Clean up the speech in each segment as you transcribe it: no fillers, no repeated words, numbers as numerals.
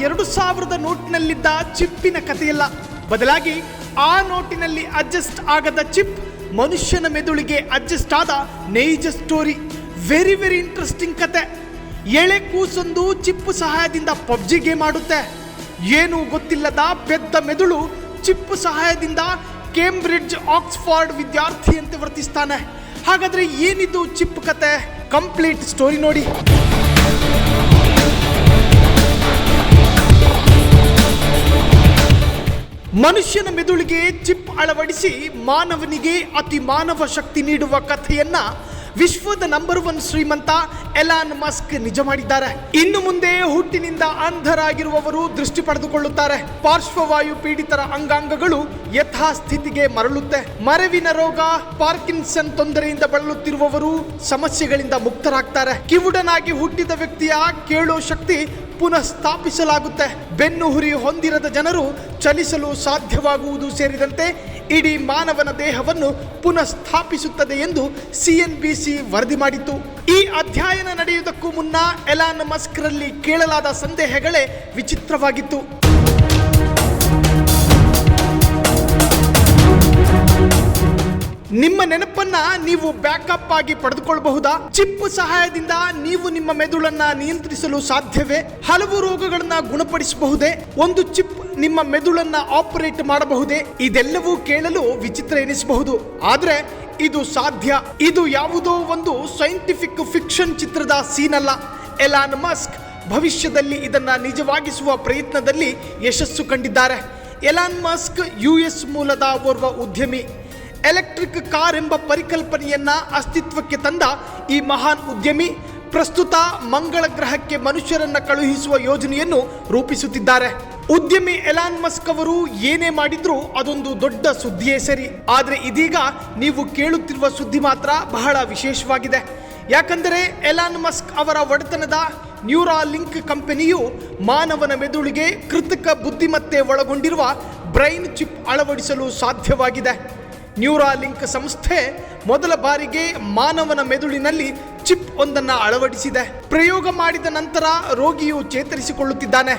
2000 ನೋಟ್ನಲ್ಲಿದ್ದ ಚಿಪ್ಪಿನ ಕಥೆಯಲ್ಲ, ಬದಲಾಗಿ ಆ ನೋಟಿನಲ್ಲಿ ಅಡ್ಜಸ್ಟ್ ಆಗದ ಚಿಪ್ ಮನುಷ್ಯನ ಮೆದುಳಿಗೆ ಅಡ್ಜಸ್ಟ್ ಆದ ನೈಜ ಸ್ಟೋರಿ. ವೆರಿ ಇಂಟ್ರೆಸ್ಟಿಂಗ್ ಕತೆ. ಎಳೆ ಕೂಸೊಂದು ಚಿಪ್ ಸಹಾಯದಿಂದ ಪಬ್ಜಿ ಗೇಮ್ ಆಡುತ್ತೆ. ಏನು ಗೊತ್ತಿಲ್ಲದ ಪೆದ್ದ ಮೆದುಳು ಚಿಪ್ ಸಹಾಯದಿಂದ ಕೇಂಬ್ರಿಡ್ಜ್ ಆಕ್ಸ್ಫರ್ಡ್ ವಿದ್ಯಾರ್ಥಿಯಂತೆ ವರ್ತಿಸ್ತಾನೆ. ಹಾಗಾದ್ರೆ ಏನಿದು ಚಿಪ್ ಕತೆ? ಕಂಪ್ಲೀಟ್ ಸ್ಟೋರಿ ನೋಡಿ. ಮನುಷ್ಯನ ಮೆದುಳಿಗೆ ಚಿಪ್ ಅಳವಡಿಸಿ ಮಾನವನಿಗೆ ಅತಿ ಮಾನವ ಶಕ್ತಿ ನೀಡುವ ಕಥೆಯನ್ನ ವಿಶ್ವದ ನಂಬರ್ 1 ಶ್ರೀಮಂತ ಎಲಾನ್ ಮಸ್ಕ್ ನಿಜ ಮಾಡಿದ್ದಾರೆ. ಇನ್ನು ಮುಂದೆ ಹುಟ್ಟಿನಿಂದ ಅಂಧರಾಗಿರುವವರು ದೃಷ್ಟಿ ಪಡೆದುಕೊಳ್ಳುತ್ತಾರೆ. ಪಾರ್ಶ್ವವಾಯು ಪೀಡಿತರ ಅಂಗಾಂಗಗಳು ಯಥಾಸ್ಥಿತಿಗೆ ಮರಳುತ್ತೆ. ಮರೆವಿನ ರೋಗ, ಪಾರ್ಕಿನ್ಸನ್ ತೊಂದರೆಯಿಂದ ಬಳಲುತ್ತಿರುವವರು ಸಮಸ್ಯೆಗಳಿಂದ ಮುಕ್ತರಾಗ್ತಾರೆ. ಕಿವುಡನಾಗಿ ಹುಟ್ಟಿದ ವ್ಯಕ್ತಿಯ ಕೇಳೋ ಶಕ್ತಿ ಪುನಃ ಸ್ಥಾಪಿಸಲಾಗುತ್ತೆ. ಬೆನ್ನು ಹುರಿ ಹೊಂದಿರದ ಜನರು ಚಲಿಸಲು ಸಾಧ್ಯವಾಗುವುದು ಸೇರಿದಂತೆ ಇಡೀ ಮಾನವನ ದೇಹವನ್ನು ಪುನಃ ಸ್ಥಾಪಿಸುತ್ತದೆ ಎಂದು CNBC ವರದಿ ಮಾಡಿತು. ಈ ಅಧ್ಯಯನ ನಡೆಯುವುದಕ್ಕೂ ಮುನ್ನ ಎಲಾನ್ ಮಸ್ಕ್ ರಲ್ಲಿ ಕೇಳಲಾದ ಸಂದೇಹಗಳೇ ವಿಚಿತ್ರವಾಗಿತ್ತು. ನಿಮ್ಮ ನೆನಪನ್ನ ನೀವು ಬ್ಯಾಕಪ್ ಆಗಿ ಪಡೆದುಕೊಳ್ಳಬಹುದಾ? ಚಿಪ್ ಸಹಾಯದಿಂದ ನೀವು ನಿಮ್ಮ ಮೆದುಳನ್ನ ನಿಯಂತ್ರಿಸಲು ಸಾಧ್ಯವೇ? ಹಲವು ರೋಗಗಳನ್ನ ಗುಣಪಡಿಸಬಹುದೇ? ಒಂದು ಚಿಪ್ ನಿಮ್ಮ ಮೆದುಳನ್ನ ಆಪರೇಟ್ ಮಾಡಬಹುದೇ? ಇದೆಲ್ಲವೂ ಕೇಳಲು ವಿಚಿತ್ರ ಎನಿಸಬಹುದು, ಆದ್ರೆ ಇದು ಸಾಧ್ಯ. ಇದು ಯಾವುದೋ ಒಂದು ಸೈಂಟಿಫಿಕ್ ಫಿಕ್ಷನ್ ಚಿತ್ರದ ಸೀನ್ ಅಲ್ಲ. ಎಲಾನ್ ಮಸ್ಕ್ ಭವಿಷ್ಯದಲ್ಲಿ ಇದನ್ನ ನಿಜವಾಗಿಸುವ ಪ್ರಯತ್ನದಲ್ಲಿ ಯಶಸ್ಸು ಕಂಡಿದ್ದಾರೆ. ಎಲಾನ್ ಮಸ್ಕ್ US ಮೂಲದ ಓರ್ವ ಉದ್ಯಮಿ. ಎಲೆಕ್ಟ್ರಿಕ್ ಕಾರ್ ಎಂಬ ಪರಿಕಲ್ಪನೆಯನ್ನ ಅಸ್ತಿತ್ವಕ್ಕೆ ತಂದ ಈ ಮಹಾನ್ ಉದ್ಯಮಿ ಪ್ರಸ್ತುತ ಮಂಗಳ ಗ್ರಹಕ್ಕೆ ಮನುಷ್ಯರನ್ನ ಕಳುಹಿಸುವ ಯೋಜನೆಯನ್ನು ರೂಪಿಸುತ್ತಿದ್ದಾರೆ. ಉದ್ಯಮಿ ಎಲಾನ್ ಮಸ್ಕ್ ಅವರು ಏನೇ ಮಾಡಿದ್ರೂ ಅದೊಂದು ದೊಡ್ಡ ಸುದ್ದಿಯೇ ಸರಿ. ಆದರೆ ಇದೀಗ ನೀವು ಕೇಳುತ್ತಿರುವ ಸುದ್ದಿ ಮಾತ್ರ ಬಹಳ ವಿಶೇಷವಾಗಿದೆ. ಯಾಕಂದರೆ ಎಲಾನ್ ಮಸ್ಕ್ ಅವರ ಒಡೆತನದ ನ್ಯೂರಾಲಿಂಕ್ ಕಂಪನಿಯು ಮಾನವನ ಮೆದುಳಿಗೆ ಕೃತಕ ಬುದ್ಧಿಮತ್ತೆ ಒಳಗೊಂಡಿರುವ ಬ್ರೈನ್ ಚಿಪ್ ಅಳವಡಿಸಲು ಸಾಧ್ಯವಾಗಿದೆ. ನ್ಯೂರಾಲಿಂಕ್ ಸಂಸ್ಥೆ ಮೊದಲ ಬಾರಿಗೆ ಮಾನವನ ಮೆದುಳಿನಲ್ಲಿ ಚಿಪ್ ಒಂದನ್ನು ಅಳವಡಿಸಿದೆ. ಪ್ರಯೋಗ ಮಾಡಿದ ನಂತರ ರೋಗಿಯು ಚೇತರಿಸಿಕೊಳ್ಳುತ್ತಿದ್ದಾನೆ.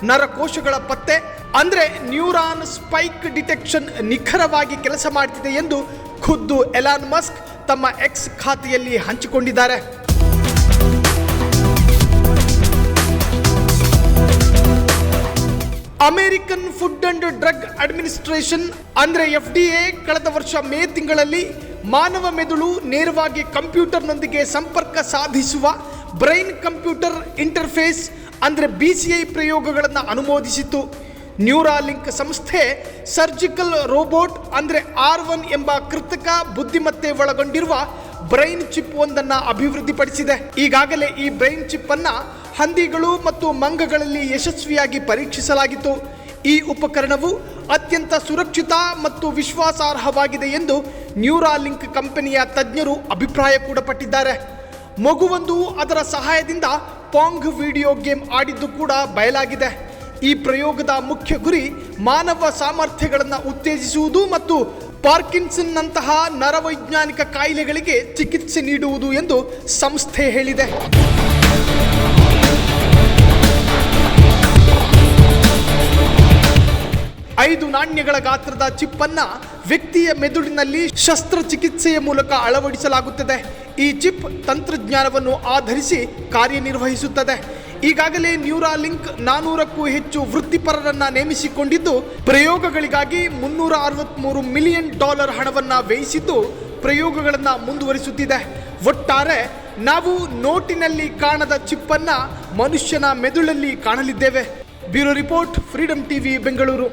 ನರಕೋಶಗಳ ಪತ್ತೆ ಅಂದ್ರೆ ನ್ಯೂರಾನ್ ಸ್ಪೈಕ್ ಡಿಟೆಕ್ಷನ್ ನಿಖರವಾಗಿ ಕೆಲಸ ಮಾಡುತ್ತಿದೆ ಎಂದು ಖುದ್ದು ಎಲಾನ್ ಮಸ್ಕ್ ತಮ್ಮ X ಖಾತೆಯಲ್ಲಿ ಹಂಚಿಕೊಂಡಿದ್ದಾರೆ. American food and drug administration ಅಂದ್ರೆ FDA ಕಳೆದ ವರ್ಷ ಮೇ ತಿಂಗಳಲ್ಲಿ ಮಾನವ ಮೆದುಳು ನೇರವಾಗಿ ಕಂಪ್ಯೂಟರ್ನೊಂದಿಗೆ ಸಂಪರ್ಕ ಸಾಧಿಸುವ ಬ್ರೈನ್ ಕಂಪ್ಯೂಟರ್ ಇಂಟರ್ಫೇಸ್ ಅಂದ್ರೆ BCI ಪ್ರಯೋಗಗಳನ್ನು ಅನುಮೋದಿಸಿತು. ನ್ಯೂರಾಲಿಂಕ್ ಸಂಸ್ಥೆ ಸರ್ಜಿಕಲ್ ರೋಬೋಟ್ ಅಂದ್ರೆ R1 ಎಂಬ ಕೃತಕ ಬುದ್ಧಿಮತ್ತೆ ಒಳಗೊಂಡಿರುವ ಬ್ರೈನ್ ಚಿಪ್ ಒಂದನ್ನು ಅಭಿವೃದ್ಧಿಪಡಿಸಿದೆ. ಈಗಾಗಲೇ ಈ ಬ್ರೈನ್ ಚಿಪ್ ಅನ್ನ ಹಂದಿಗಳು ಮತ್ತು ಮಂಗಗಳಲ್ಲಿ ಯಶಸ್ವಿಯಾಗಿ ಪರೀಕ್ಷಿಸಲಾಗಿತ್ತು. ಈ ಉಪಕರಣವು ಅತ್ಯಂತ ಸುರಕ್ಷಿತ ಮತ್ತು ವಿಶ್ವಾಸಾರ್ಹವಾಗಿದೆ ಎಂದು ನ್ಯೂರಾಲಿಂಕ್ ಕಂಪನಿಯ ತಜ್ಞರು ಅಭಿಪ್ರಾಯ ಕೂಡ ಪಟ್ಟಿದ್ದಾರೆ. ಮಗುವೊಂದು ಅದರ ಸಹಾಯದಿಂದ ಪಾಂಗ್ ವಿಡಿಯೋ ಗೇಮ್ ಆಡಿದ್ದು ಕೂಡ ಬಯಲಾಗಿದೆ. ಈ ಪ್ರಯೋಗದ ಮುಖ್ಯ ಗುರಿ ಮಾನವ ಸಾಮರ್ಥ್ಯಗಳನ್ನು ಉತ್ತೇಜಿಸುವುದು ಮತ್ತು ಪಾರ್ಕಿನ್ಸನ್ನಂತಹ ನರವೈಜ್ಞಾನಿಕ ಕಾಯಿಲೆಗಳಿಗೆ ಚಿಕಿತ್ಸೆ ನೀಡುವುದು ಎಂದು ಸಂಸ್ಥೆ ಹೇಳಿದೆ. ಐದು ನಾಣ್ಯಗಳ ಗಾತ್ರದ ಚಿಪ್ ಅನ್ನ ವ್ಯಕ್ತಿಯ ಮೆದುಳಿನಲ್ಲಿ ಶಸ್ತ್ರಚಿಕಿತ್ಸೆಯ ಮೂಲಕ ಅಳವಡಿಸಲಾಗುತ್ತದೆ. ಈ ಚಿಪ್ ತಂತ್ರಜ್ಞಾನವನ್ನು ಆಧರಿಸಿ ಕಾರ್ಯನಿರ್ವಹಿಸುತ್ತದೆ. ಈಗಾಗಲೇ ನ್ಯೂರಾಲಿಂಕ್ 400ಕ್ಕೂ ಹೆಚ್ಚು ವೃತ್ತಿಪರರನ್ನ ನೇಮಿಸಿಕೊಂಡಿದ್ದು ಪ್ರಯೋಗಗಳಿಗಾಗಿ $363 ಮಿಲಿಯನ್ ಹಣವನ್ನ ವ್ಯಯಿಸಿದ್ದು ಪ್ರಯೋಗಗಳನ್ನು ಮುಂದುವರಿಸುತ್ತಿದೆ. ಒಟ್ಟಾರೆ ನಾವು ನೋಟಿನಲ್ಲಿ ಕಾಣದ ಚಿಪ್ ಅನ್ನ ಮನುಷ್ಯನ ಮೆದುಳಲ್ಲಿ ಕಾಣಲಿದ್ದೇವೆ. Bureau report, Freedom TV, Bengaluru.